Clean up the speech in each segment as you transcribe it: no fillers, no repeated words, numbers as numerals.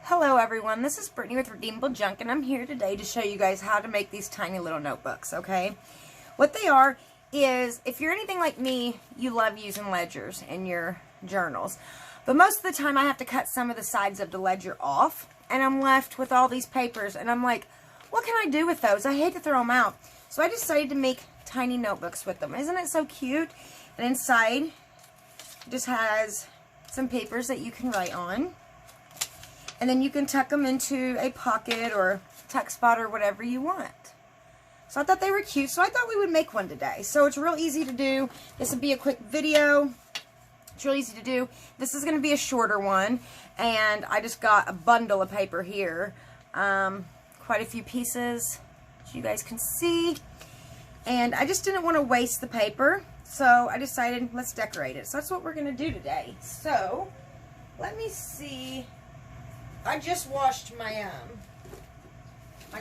Hello everyone, this is Brittany with Redeemable Junk, and I'm here today to show you guys how to make these tiny little notebooks, okay? What they are is, if you're anything like me, you love using ledgers in your journals. But most of the time I have to cut some of the sides of the ledger off, and I'm left with all these papers, and I'm like, what can I do with those? I hate to throw them out. So I decided to make tiny notebooks with them. Isn't it so cute? And inside, it just has some papers that you can write on. And then you can tuck them into a pocket or tuck spot or whatever you want. So I thought they were cute, so I thought we would make one today. So it's real easy to do. This would be a quick video. It's real easy to do. This is going to be a shorter one, and I just got a bundle of paper here. Quite a few pieces, as you guys can see. And I just didn't want to waste the paper, so I decided let's decorate it. So that's what we're going to do today. So let me see. I just washed my my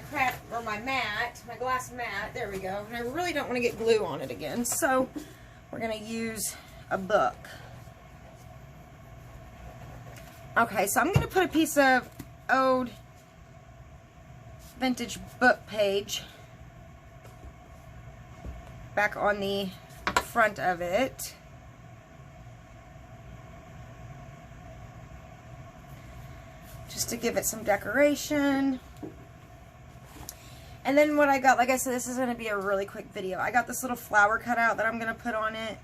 glass mat. There we go. And I really don't want to get glue on it again, so we're going to use a book. Okay, so I'm going to put a piece of old vintage book page back on the front of it. Just to give it some decoration. And then what I got, like I said, this is going to be a really quick video. I got this little flower cutout that I'm going to put on it.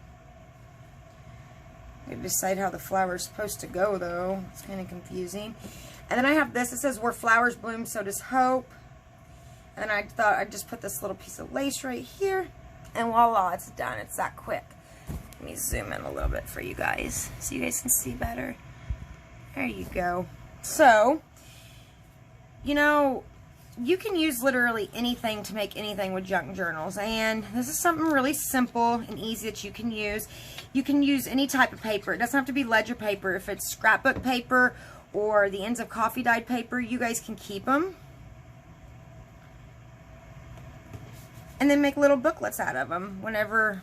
I gotta decide how the flower is supposed to go, though. It's kind of confusing. And then I have this. It says, where flowers bloom, so does hope. And I thought I'd just put this little piece of lace right here. And voila, it's done. It's that quick. Let me zoom in a little bit for you guys so you guys can see better. There you go. So, you know, you can use literally anything to make anything with junk journals, and this is something really simple and easy that you can use. You can use any type of paper. It doesn't have to be ledger paper. If it's scrapbook paper or the ends of coffee dyed paper, you guys can keep them. And then make little booklets out of them whenever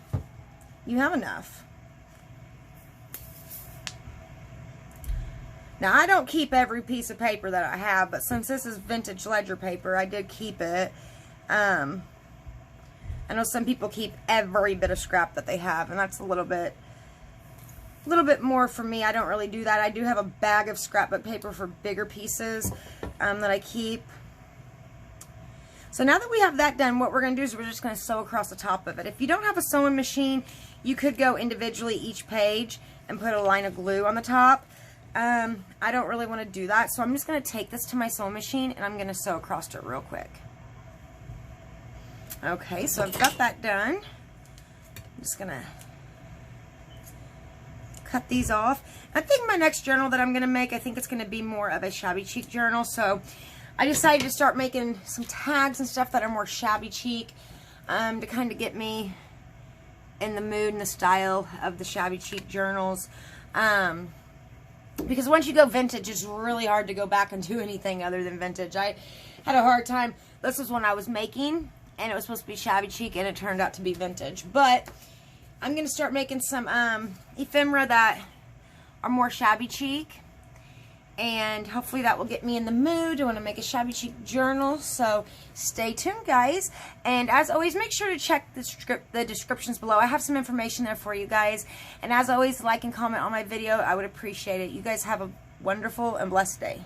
you have enough. Now, I don't keep every piece of paper that I have, but since this is vintage ledger paper, I did keep it. I know some people keep every bit of scrap that they have, and that's a little bit more for me. I don't really do that. I do have a bag of scrapbook paper for bigger pieces that I keep. So now that we have that done, what we're going to do is we're just going to sew across the top of it. If you don't have a sewing machine, you could go individually each page and put a line of glue on the top. I don't really want to do that, so I'm just going to take this to my sewing machine and I'm going to sew across it real quick. Okay, so I've got that done. I'm just going to cut these off. I think my next journal that I'm going to make, I think it's going to be more of a shabby chic journal, so I decided to start making some tags and stuff that are more shabby chic to kind of get me in the mood and the style of the shabby chic journals. Because once you go vintage, it's really hard to go back and do anything other than vintage. I had a hard time. This was one I was making, and it was supposed to be shabby chic, and it turned out to be vintage. But I'm going to start making some ephemera that are more shabby chic, and hopefully that will get me in the mood. I want to make a shabby chic journal, so stay tuned, guys. And as always, make sure to check the descriptions below. I have some information there for you guys. And as always, like and comment on my video. I would appreciate it. You guys have a wonderful and blessed day.